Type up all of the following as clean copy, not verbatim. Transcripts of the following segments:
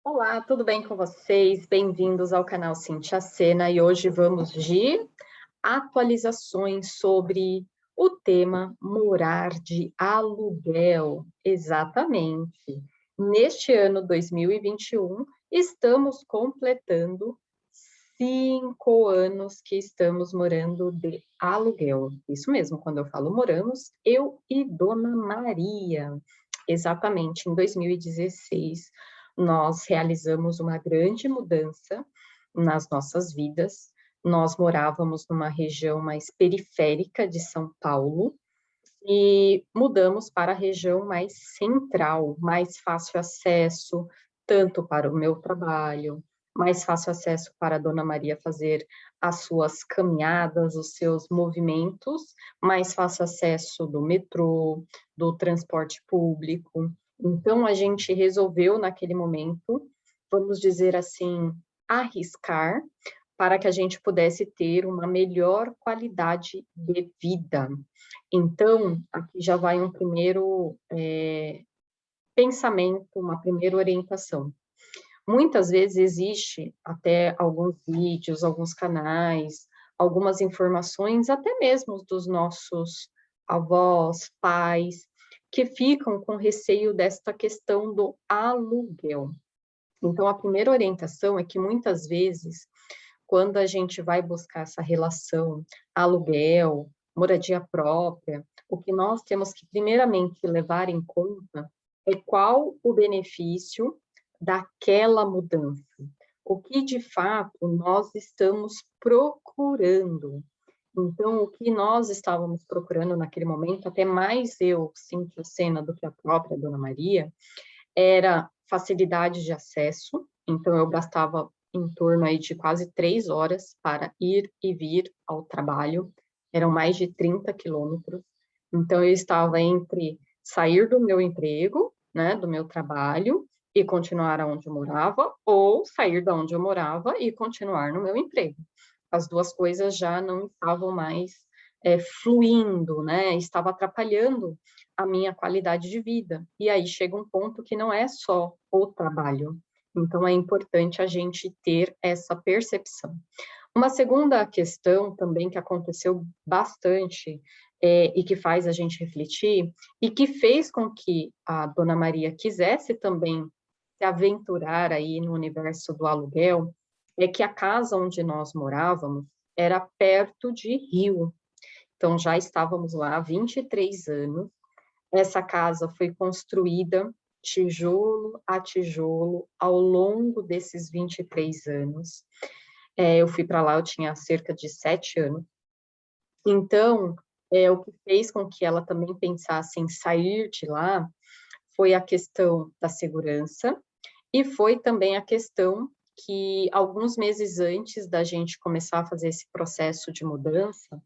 Olá, tudo bem com vocês? Bem-vindos ao canal Cintia Sena e hoje vamos de atualizações sobre o tema morar de aluguel. Exatamente. Neste ano 2021, estamos completando 5 anos que estamos morando de aluguel. Isso mesmo, quando eu falo moramos, eu e Dona Maria. Exatamente, em 2016 nós realizamos uma grande mudança nas nossas vidas. Nós morávamos numa região mais periférica de São Paulo e mudamos para a região mais central, mais fácil acesso, tanto para o meu trabalho, mais fácil acesso para a Dona Maria fazer as suas caminhadas, os seus movimentos, mais fácil acesso do metrô, do transporte público. Então, a gente resolveu, naquele momento, vamos dizer assim, arriscar para que a gente pudesse ter uma melhor qualidade de vida. Então, aqui já vai um primeiro pensamento, uma primeira orientação. Muitas vezes existe até alguns vídeos, alguns canais, algumas informações, até mesmo dos nossos avós, pais, que ficam com receio desta questão do aluguel. Então, a primeira orientação é que muitas vezes, quando a gente vai buscar essa relação aluguel, moradia própria, o que nós temos que primeiramente levar em conta é qual o benefício daquela mudança. O que de fato nós estamos procurando. Então, o que nós estávamos procurando naquele momento, até mais eu, Cíntia Sena, do que a própria Dona Maria, era facilidade de acesso. Então, eu gastava em torno aí de quase 3 horas para ir e vir ao trabalho. Eram mais de 30 quilômetros. Então, eu estava entre sair do meu emprego, né, do meu trabalho, e continuar onde eu morava, ou sair da onde eu morava e continuar no meu emprego. As duas coisas já não estavam mais fluindo, né? Estava atrapalhando a minha qualidade de vida. E aí chega um ponto que não é só o trabalho. Então, é importante a gente ter essa percepção. Uma segunda questão também que aconteceu bastante e que faz a gente refletir, e que fez com que a Dona Maria quisesse também se aventurar aí no universo do aluguel, é que a casa onde nós morávamos era perto de rio. Então, já estávamos lá há 23 anos. Essa casa foi construída tijolo a tijolo ao longo desses 23 anos. Eu fui para lá, eu tinha cerca de 7 anos. Então, o que fez com que ela também pensasse em sair de lá foi a questão da segurança e foi também a questão que alguns meses antes da gente começar a fazer esse processo de mudança,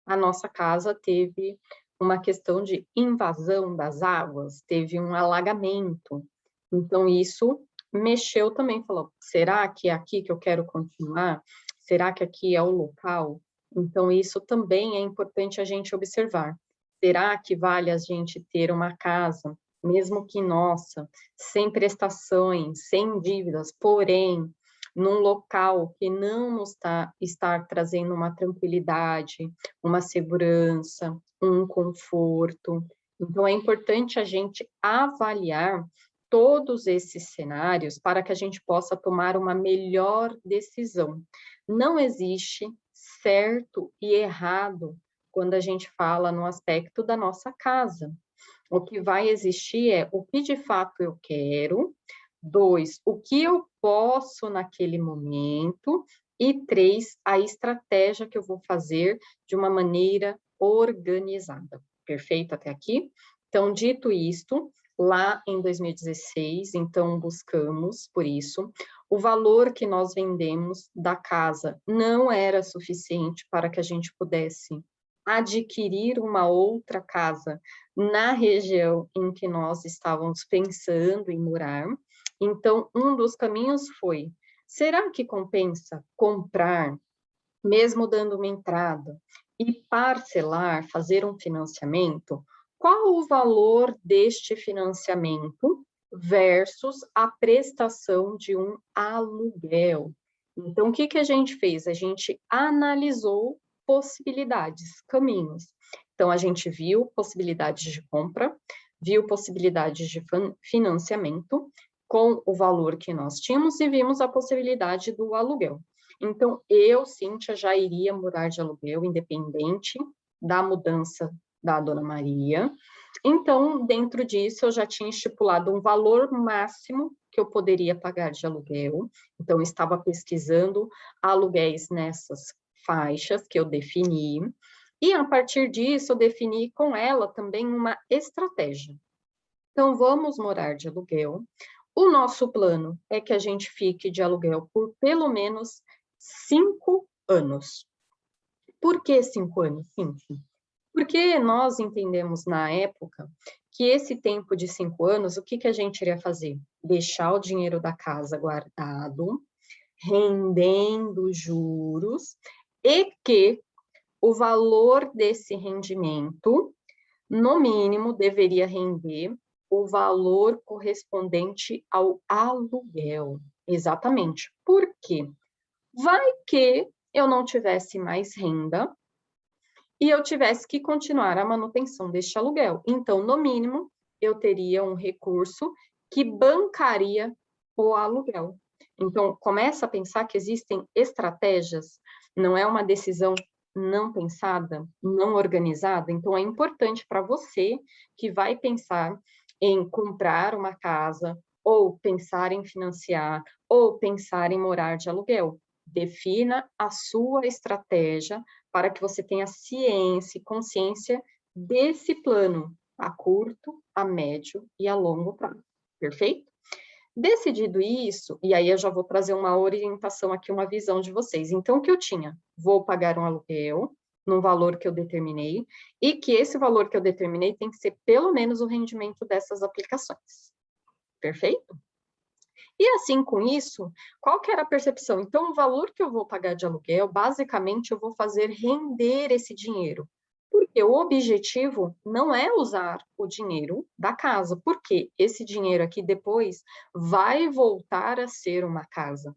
a nossa casa teve uma questão de invasão das águas, teve um alagamento. Então, isso mexeu também, falou, será que é aqui que eu quero continuar? Será que aqui é o local? Então, isso também é importante a gente observar. Será que vale a gente ter uma casa, mesmo que nossa, sem prestações, sem dívidas, porém, num local que não nos está trazendo uma tranquilidade, uma segurança, um conforto. Então, é importante a gente avaliar todos esses cenários para que a gente possa tomar uma melhor decisão. Não existe certo e errado quando a gente fala no aspecto da nossa casa. O que vai existir é o que de fato eu quero, 2, o que eu posso naquele momento, e 3, a estratégia que eu vou fazer de uma maneira organizada. Perfeito até aqui? Então, dito isto, lá em 2016, então buscamos por isso, o valor que nós vendemos da casa não era suficiente para que a gente pudesse adquirir uma outra casa na região em que nós estávamos pensando em morar. Então, um dos caminhos foi: será que compensa comprar, mesmo dando uma entrada, e parcelar, fazer um financiamento? Qual o valor deste financiamento versus a prestação de um aluguel. Então, o que que a gente fez? A gente analisou possibilidades, caminhos. Então, a gente viu possibilidades de compra, viu possibilidades de financiamento com o valor que nós tínhamos e vimos a possibilidade do aluguel. Então, eu, Cíntia, já iria morar de aluguel, independente da mudança da Dona Maria. Então, dentro disso, eu já tinha estipulado um valor máximo que eu poderia pagar de aluguel. Então, eu estava pesquisando aluguéis nessas faixas que eu defini. E, a partir disso, eu defini com ela também uma estratégia. Então, vamos morar de aluguel. O nosso plano é que a gente fique de aluguel por pelo menos 5 anos. Por que 5 anos, Cíntia? Porque nós entendemos na época que esse tempo de 5 anos, o que que a gente iria fazer? Deixar o dinheiro da casa guardado, rendendo juros, e que o valor desse rendimento, no mínimo, deveria render o valor correspondente ao aluguel. Exatamente. Por quê? Vai que eu não tivesse mais renda e eu tivesse que continuar a manutenção deste aluguel. Então, no mínimo, eu teria um recurso que bancaria o aluguel. Então, começa a pensar que existem estratégias, não é uma decisão não pensada, não organizada. Então, é importante para você que vai pensar em comprar uma casa, ou pensar em financiar, ou pensar em morar de aluguel. Defina a sua estratégia para que você tenha ciência e consciência desse plano a curto, a médio e a longo prazo. Perfeito? Decidido isso, e aí eu já vou trazer uma orientação aqui, uma visão de vocês. Então, o que eu tinha? Vou pagar um aluguel num valor que eu determinei, e que esse valor que eu determinei tem que ser pelo menos o rendimento dessas aplicações. Perfeito? E assim, com isso, qual que era a percepção? Então, o valor que eu vou pagar de aluguel, basicamente, eu vou fazer render esse dinheiro. Porque o objetivo não é usar o dinheiro da casa, porque esse dinheiro aqui depois vai voltar a ser uma casa.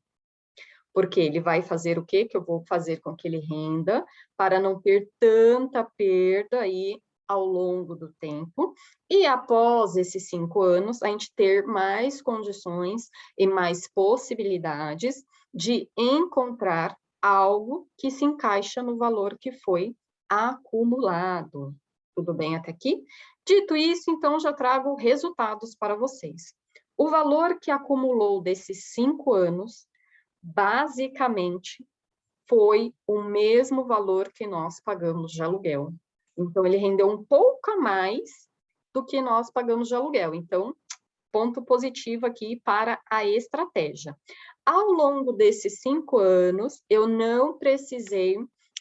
Porque ele vai fazer o quê? Que eu vou fazer com que ele renda, para não ter tanta perda aí ao longo do tempo, e após esses 5 anos, a gente ter mais condições e mais possibilidades de encontrar algo que se encaixa no valor que foi acumulado. Tudo bem até aqui? Dito isso, então, já trago resultados para vocês. O valor que acumulou desses 5 anos, basicamente, foi o mesmo valor que nós pagamos de aluguel. Então, ele rendeu um pouco a mais do que nós pagamos de aluguel. Então, ponto positivo aqui para a estratégia. Ao longo desses 5 anos, eu não precisei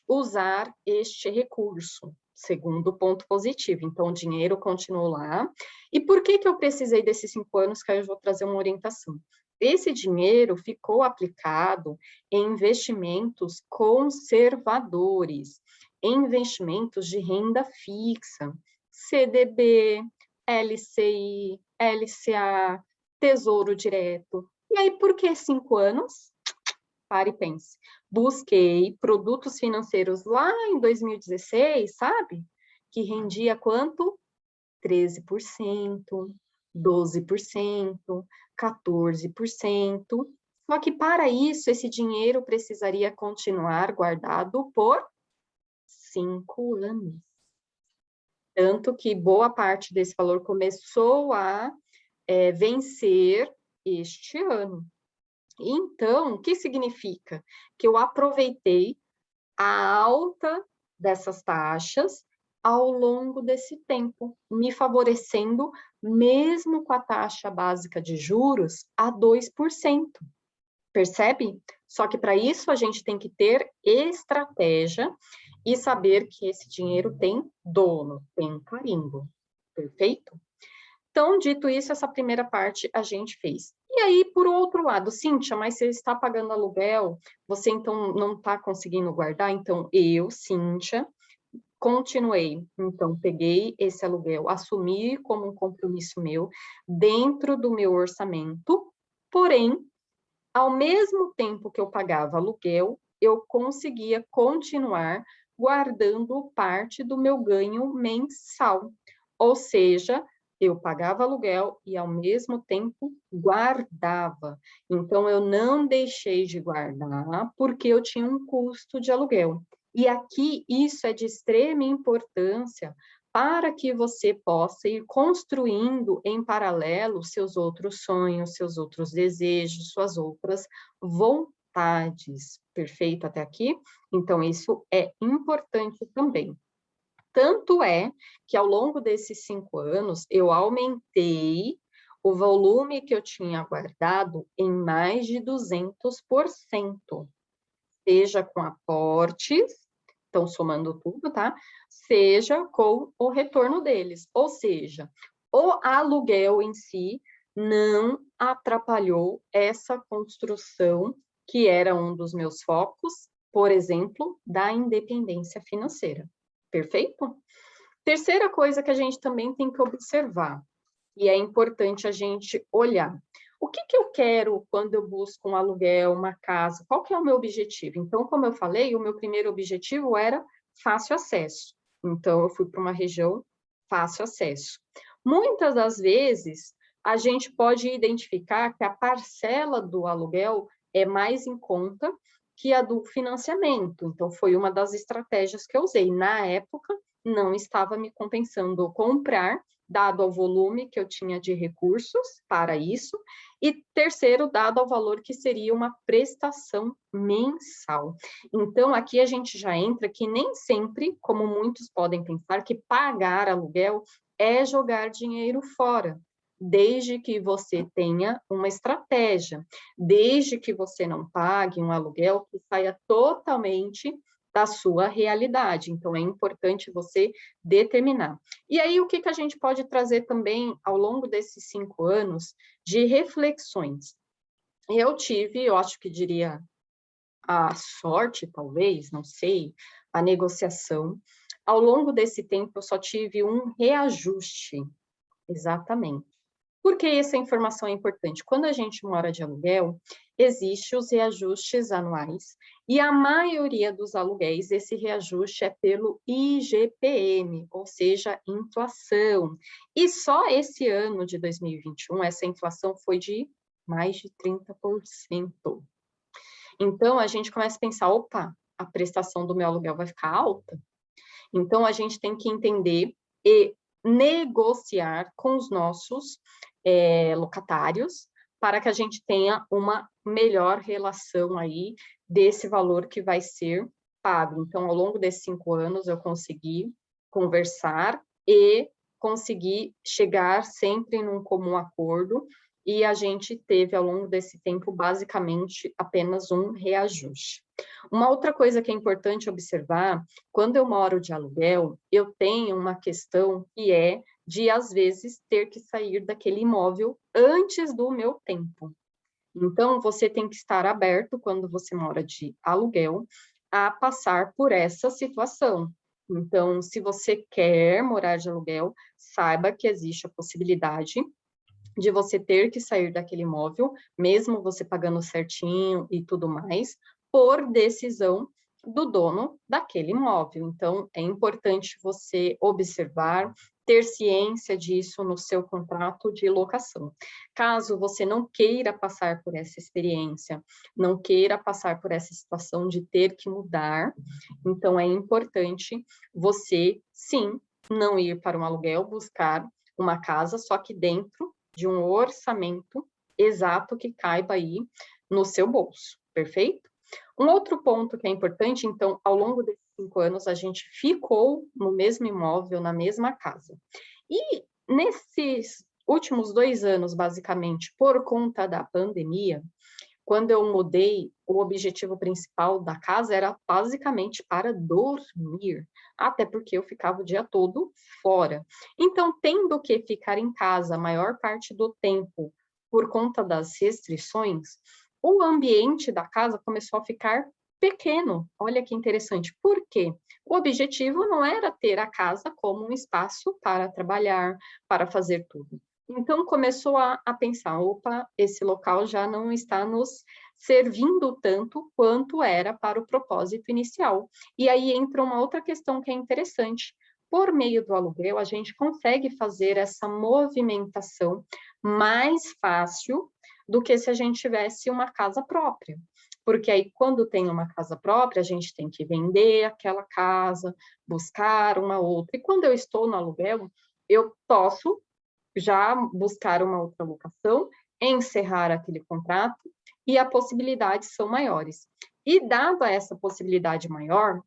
usar este recurso, segundo ponto positivo. Então, o dinheiro continuou lá. E por que que eu precisei desses 5 anos? Que aí eu vou trazer uma orientação. Esse dinheiro ficou aplicado em investimentos conservadores, em investimentos de renda fixa, CDB, LCI, LCA, Tesouro Direto. E aí, por que 5 anos? Pare e pense. Busquei produtos financeiros lá em 2016, sabe? Que rendia quanto? 13%, 12%, 14%. Só que para isso, esse dinheiro precisaria continuar guardado por 5 anos. Tanto que boa parte desse valor começou a vencer este ano. Então, o que significa? Que eu aproveitei a alta dessas taxas ao longo desse tempo, me favorecendo mesmo com a taxa básica de juros a 2%. Percebe? Só que para isso a gente tem que ter estratégia e saber que esse dinheiro tem dono, tem carimbo. Perfeito? Então, dito isso, essa primeira parte a gente fez. E aí, por outro lado, Cíntia, mas você está pagando aluguel, você então não está conseguindo guardar? Então, eu, Cíntia, continuei. Então, peguei esse aluguel, assumi como um compromisso meu, dentro do meu orçamento, porém, ao mesmo tempo que eu pagava aluguel, eu conseguia continuar guardando parte do meu ganho mensal. Ou seja, eu pagava aluguel e, ao mesmo tempo, guardava. Então, eu não deixei de guardar porque eu tinha um custo de aluguel. E aqui, isso é de extrema importância para que você possa ir construindo em paralelo seus outros sonhos, seus outros desejos, suas outras vontades. Perfeito até aqui? Então, isso é importante também. Tanto é que, ao longo desses 5 anos, eu aumentei o volume que eu tinha guardado em mais de 200%, seja com aportes, então somando tudo, tá? Seja com o retorno deles. Ou seja, o aluguel em si não atrapalhou essa construção, que era um dos meus focos, por exemplo, da independência financeira. Perfeito? Terceira coisa que a gente também tem que observar, e é importante a gente olhar. O que que eu quero quando eu busco um aluguel, uma casa? Qual que é o meu objetivo? Então, como eu falei, o meu primeiro objetivo era fácil acesso. Então, eu fui para uma região fácil acesso. Muitas das vezes, a gente pode identificar que a parcela do aluguel é mais em conta que a do financiamento. Então, foi uma das estratégias que eu usei. Na época, não estava me compensando comprar, dado ao volume que eu tinha de recursos para isso, e terceiro, dado ao valor que seria uma prestação mensal. Então, aqui a gente já entra que nem sempre, como muitos podem pensar, que pagar aluguel é jogar dinheiro fora, desde que você tenha uma estratégia, desde que você não pague um aluguel que saia totalmente da sua realidade. Então, é importante você determinar. E aí, o que que a gente pode trazer também ao longo desses 5 anos de reflexões? Eu tive, eu acho que diria a sorte, talvez, não sei, a negociação. Ao longo desse tempo, eu só tive um reajuste, exatamente. Por que essa informação é importante? Quando a gente mora de aluguel, existem os reajustes anuais, e a maioria dos aluguéis, esse reajuste é pelo IGPM, ou seja, inflação. E só esse ano de 2021, essa inflação foi de mais de 30%. Então, a gente começa a pensar, opa, a prestação do meu aluguel vai ficar alta? Então, a gente tem que entender e negociar com os nossos locatários para que a gente tenha uma melhor relação aí desse valor que vai ser pago. Então, ao longo desses 5 anos, eu consegui conversar e consegui chegar sempre num comum acordo, e a gente teve, ao longo desse tempo, basicamente, apenas um reajuste. Uma outra coisa que é importante observar, quando eu moro de aluguel, eu tenho uma questão que é de, às vezes, ter que sair daquele imóvel antes do meu tempo. Então, você tem que estar aberto, quando você mora de aluguel, a passar por essa situação. Então, se você quer morar de aluguel, saiba que existe a possibilidade de você ter que sair daquele imóvel, mesmo você pagando certinho e tudo mais, por decisão do dono daquele imóvel. Então, é importante você observar, ter ciência disso no seu contrato de locação. Caso você não queira passar por essa experiência, não queira passar por essa situação de ter que mudar, então é importante você, sim, não ir para um aluguel, buscar uma casa, só que dentro de um orçamento exato que caiba aí no seu bolso, perfeito? Um outro ponto que é importante, então, ao longo desses 5 anos, a gente ficou no mesmo imóvel, na mesma casa. E nesses últimos 2 anos, basicamente, por conta da pandemia, quando eu mudei, o objetivo principal da casa era basicamente para dormir, até porque eu ficava o dia todo fora. Então, tendo que ficar em casa a maior parte do tempo por conta das restrições, o ambiente da casa começou a ficar pequeno. Olha que interessante. Por quê? O objetivo não era ter a casa como um espaço para trabalhar, para fazer tudo. Então, começou a pensar, opa, esse local já não está nos servindo tanto quanto era para o propósito inicial. E aí entra uma outra questão que é interessante. Por meio do aluguel, a gente consegue fazer essa movimentação mais fácil do que se a gente tivesse uma casa própria. Porque aí, quando tem uma casa própria, a gente tem que vender aquela casa, buscar uma outra. E quando eu estou no aluguel, eu posso já buscar uma outra locação, encerrar aquele contrato, e as possibilidades são maiores. E dada essa possibilidade maior,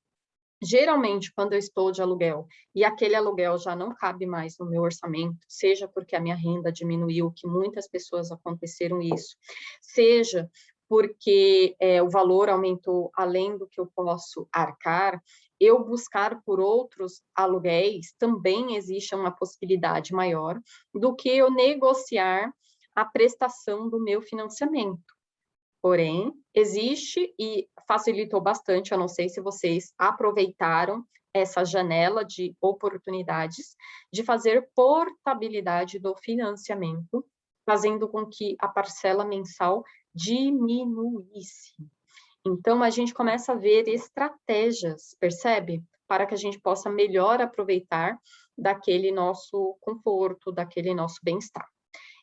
geralmente, quando eu estou de aluguel e aquele aluguel já não cabe mais no meu orçamento, seja porque a minha renda diminuiu, que muitas pessoas aconteceram isso, seja porque o valor aumentou além do que eu posso arcar, eu buscar por outros aluguéis também existe uma possibilidade maior do que eu negociar a prestação do meu financiamento. Porém, existe e facilitou bastante, eu não sei se vocês aproveitaram essa janela de oportunidades de fazer portabilidade do financiamento, fazendo com que a parcela mensal diminuísse. Então, a gente começa a ver estratégias, percebe? Para que a gente possa melhor aproveitar daquele nosso conforto, daquele nosso bem-estar.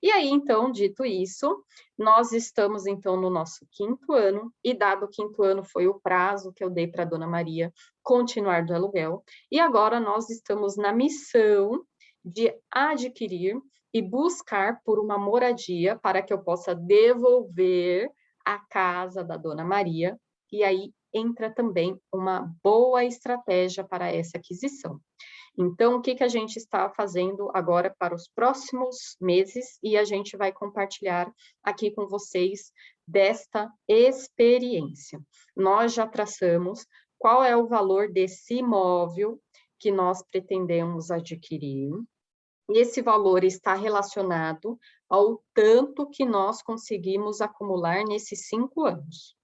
E aí, então, dito isso, nós estamos, então, no nosso 5º ano, e dado o 5º ano foi o prazo que eu dei para a Dona Maria continuar do aluguel, e agora nós estamos na missão de adquirir e buscar por uma moradia para que eu possa devolver a casa da Dona Maria, e aí entra também uma boa estratégia para essa aquisição. Então, o que a gente está fazendo agora para os próximos meses e a gente vai compartilhar aqui com vocês desta experiência. Nós já traçamos qual é o valor desse imóvel que nós pretendemos adquirir. E esse valor está relacionado ao tanto que nós conseguimos acumular nesses 5 anos.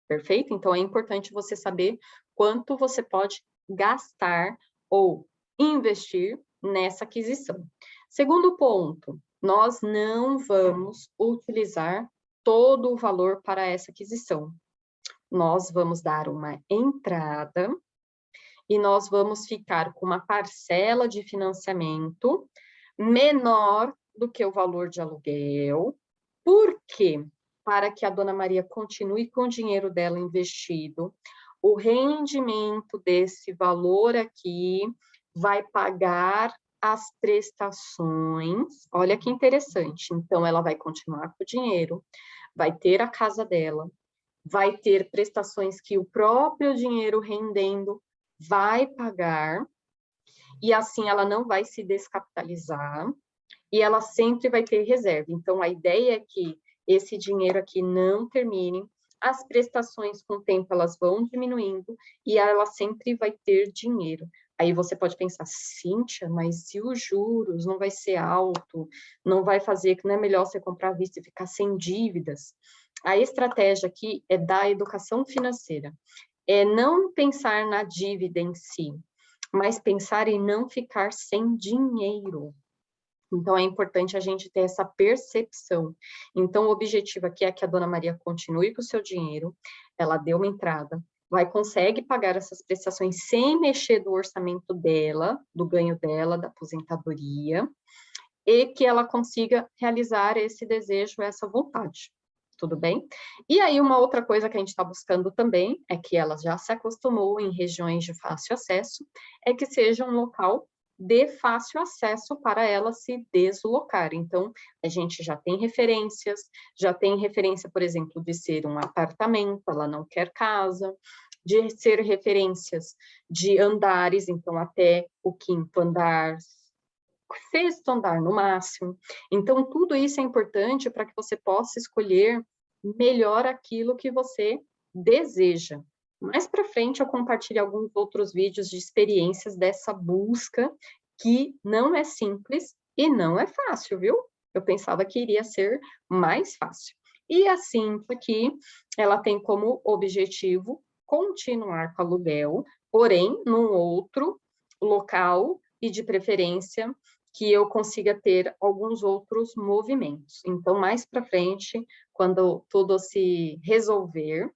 Perfeito? Então, é importante você saber quanto você pode gastar ou investir nessa aquisição. Segundo ponto, nós não vamos utilizar todo o valor para essa aquisição. Nós vamos dar uma entrada e nós vamos ficar com uma parcela de financiamento menor do que o valor de aluguel. Por quê? Para que a Dona Maria continue com o dinheiro dela investido, o rendimento desse valor aqui vai pagar as prestações. Olha que interessante. Então, ela vai continuar com o dinheiro, vai ter a casa dela, vai ter prestações que o próprio dinheiro rendendo vai pagar, e assim ela não vai se descapitalizar, e ela sempre vai ter reserva. Então, a ideia é que esse dinheiro aqui não termine, as prestações com o tempo elas vão diminuindo, e ela sempre vai ter dinheiro. Aí você pode pensar, Cíntia, mas e os juros? Não vai ser alto? Não vai fazer, que não é melhor você comprar à vista e ficar sem dívidas? A estratégia aqui é da educação financeira. É não pensar na dívida em si, mas pensar em não ficar sem dinheiro. Então, é importante a gente ter essa percepção. Então, o objetivo aqui é que a Dona Maria continue com o seu dinheiro, ela deu uma entrada, consegue pagar essas prestações sem mexer do orçamento dela, do ganho dela, da aposentadoria, e que ela consiga realizar esse desejo, essa vontade. Tudo bem? E aí, uma outra coisa que a gente está buscando também, é que ela já se acostumou em regiões de fácil acesso, é que seja um local de fácil acesso para ela se deslocar. Então, a gente já tem referências, por exemplo, de ser um apartamento, ela não quer casa, de ser referências de andares, então até o 5º andar, 6º andar no máximo. Então, tudo isso é importante para que você possa escolher melhor aquilo que você deseja. Mais para frente, eu compartilho alguns outros vídeos de experiências dessa busca, que não é simples e não é fácil, viu? Eu pensava que iria ser mais fácil. E assim, aqui, ela tem como objetivo continuar com o aluguel, porém, num outro local e de preferência que eu consiga ter alguns outros movimentos. Então, mais para frente, quando tudo se resolver,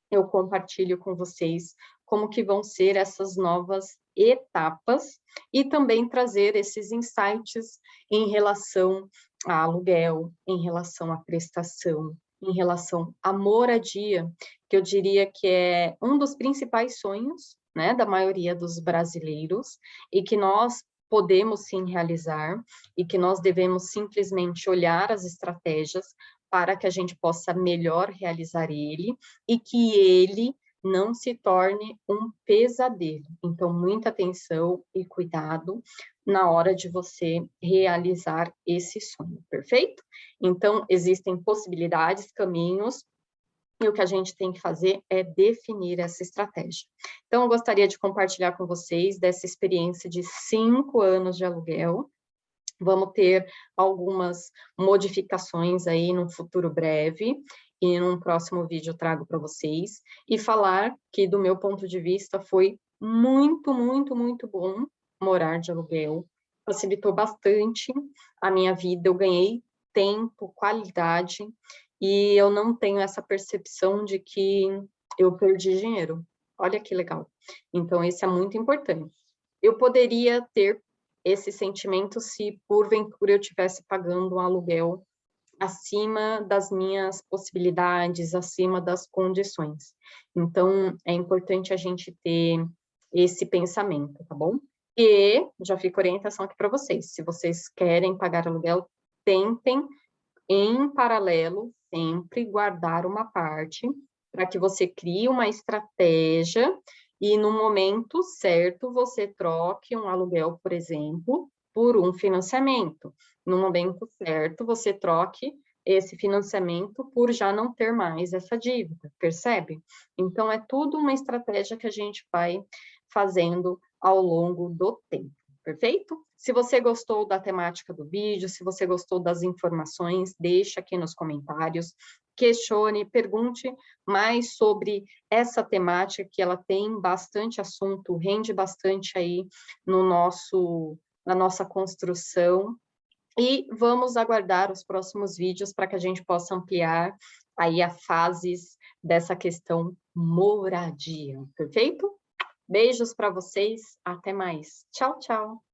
eu compartilho com vocês como que vão ser essas novas etapas e também trazer esses insights em relação a aluguel, em relação à prestação, em relação à moradia, que eu diria que é um dos principais sonhos, né, da maioria dos brasileiros e que nós podemos sim realizar e que nós devemos simplesmente olhar as estratégias para que a gente possa melhor realizar ele e que ele não se torne um pesadelo. Então, muita atenção e cuidado na hora de você realizar esse sonho, perfeito? Então, existem possibilidades, caminhos, e o que a gente tem que fazer é definir essa estratégia. Então, eu gostaria de compartilhar com vocês dessa experiência de 5 anos de aluguel. Vamos ter algumas modificações aí no futuro breve, e num próximo vídeo eu trago para vocês, e falar que, do meu ponto de vista, foi muito, muito, muito bom morar de aluguel, facilitou bastante a minha vida, eu ganhei tempo, qualidade, e eu não tenho essa percepção de que eu perdi dinheiro. Olha que legal. Então, esse é muito importante. Eu poderia ter esse sentimento se, porventura, eu estivesse pagando um aluguel acima das minhas possibilidades, acima das condições. Então, é importante a gente ter esse pensamento, tá bom? E já fica orientação aqui para vocês. Se vocês querem pagar aluguel, tentem, em paralelo, sempre guardar uma parte para que você crie uma estratégia e no momento certo você troque um aluguel, por exemplo, por um financiamento. No momento certo você troque esse financiamento por já não ter mais essa dívida, percebe? Então é tudo uma estratégia que a gente vai fazendo ao longo do tempo. Perfeito? Se você gostou da temática do vídeo, se você gostou das informações, deixa aqui nos comentários, questione, pergunte mais sobre essa temática, que ela tem bastante assunto, rende bastante aí na nossa construção. E vamos aguardar os próximos vídeos para que a gente possa ampliar aí as fases dessa questão moradia, perfeito? Beijos para vocês, até mais. Tchau, tchau.